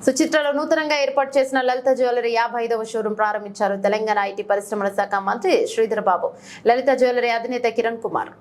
సుచిత్రలో నూతనంగా ఏర్పాటు చేసిన లలిత జ్యువెలరీ 55వ షోరూం ప్రారంభించారు తెలంగాణ ఐటీ పరిశ్రమల శాఖ మంత్రి శ్రీధర్ బాబు. లలిత జ్యువెలరీ అధినేత కిరణ్ కుమార్.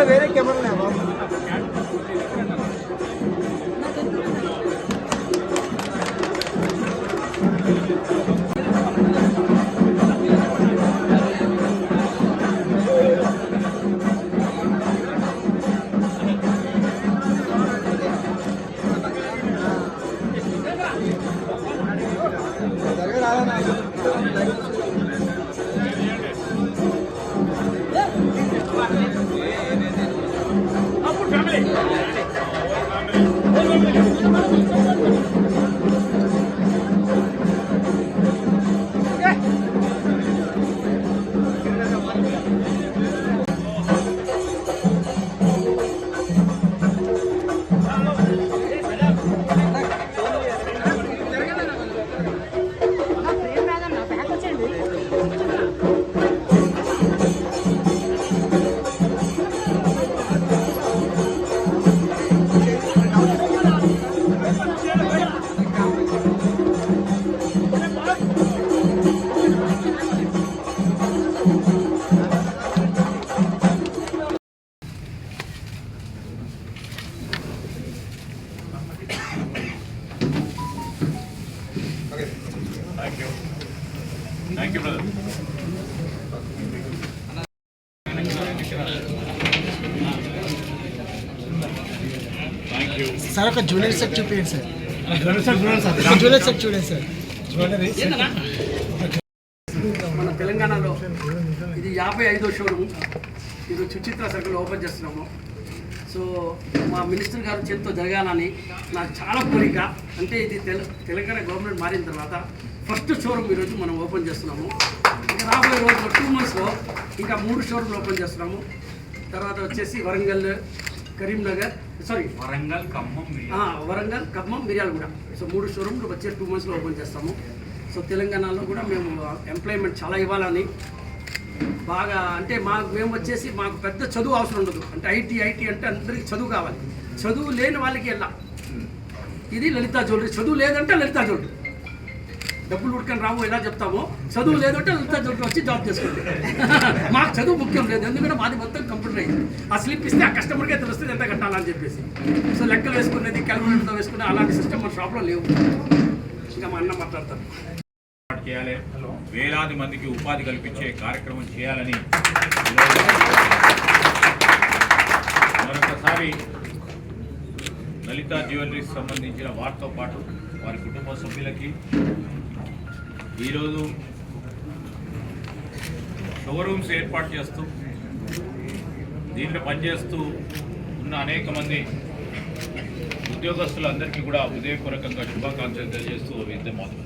వేరే camera Thank you, brother. Thank you. Sir ఒక జ్యువెలరీ సెట్ చూపించండి సార్. జ్యువెలరీ సెట్ చూడండి సార్. జ్యువెలరీ మన తెలంగాణలో ఇది 55వ షోరూమ్. ఇది సుచిత్ర సర్కిల్ ఓపెన్ చేస్తున్నాము. సో మా మినిస్టర్ గారు చేతితో జరగాలని నాకు చాలా కోరిక. అంటే ఇది తెలంగాణ గవర్నమెంట్ మారిన తర్వాత ఫస్ట్ షోరూమ్ ఈరోజు మనం ఓపెన్ చేస్తున్నాము. ఇంకా రాబోయే రోజుల్లో 2 monthsలో ఇంకా 3 షోరూమ్లు ఓపెన్ చేస్తున్నాము. తర్వాత వచ్చేసి వరంగల్, కరీంనగర్, వరంగల్, ఖమ్మం, మిర్యాలగూడ. సో 3 షోరూమ్లు వచ్చే 2 monthsలో ఓపెన్ చేస్తాము. సో తెలంగాణలో కూడా మేము ఎంప్లాయ్మెంట్ చాలా ఇవ్వాలని బాగా అంటే మేము వచ్చేసి మాకు పెద్ద చదువు అవసరం ఉండదు. అంటే ఐటీ అంటే అందరికీ చదువు కావాలి. చదువు లేని వాళ్ళకి వెళ్ళా ఇది లలిత జ్యువెలరీ. చదువు లేదంటే లలిత జ్యువెలరీ. డబ్బులు ఉడకని రాము ఎలా చెప్తామో, చదువు లేదంటే లలిత జ్యువెలరీ వచ్చి జాబ్ చేసుకోండి. మాకు చదువు ముఖ్యం లేదు, ఎందుకంటే మాది మొత్తం కంప్యూటర్ అయింది. ఆ స్లిప్ ఇస్తే ఆ కస్టమర్కే తెలుస్తుంది ఎంత కట్టాలని చెప్పేసి. సో లెక్కలు వేసుకునేది, క్యాల్కులేటర్తో వేసుకునే అలాంటి సిస్టమ్ మన షాప్లో లేవు. ఇంకా మా అన్న మాట్లాడతారు. చేయాలి, వేలాది మందికి ఉపాధి కల్పించే కార్యక్రమం చేయాలని మరొకసారి లలిత జ్యువెలరీకి సంబంధించిన వారితో పాటు వారి కుటుంబ సభ్యులకి ఈరోజు షోరూమ్స్ ఏర్పాటు చేస్తూ దీంట్లో పనిచేస్తూ ఉన్న అనేక మంది ఉద్యోగస్తులందరికీ కూడా హృదయపూర్వకంగా శుభాకాంక్షలు తెలియజేస్తూ విద్య మాధవ.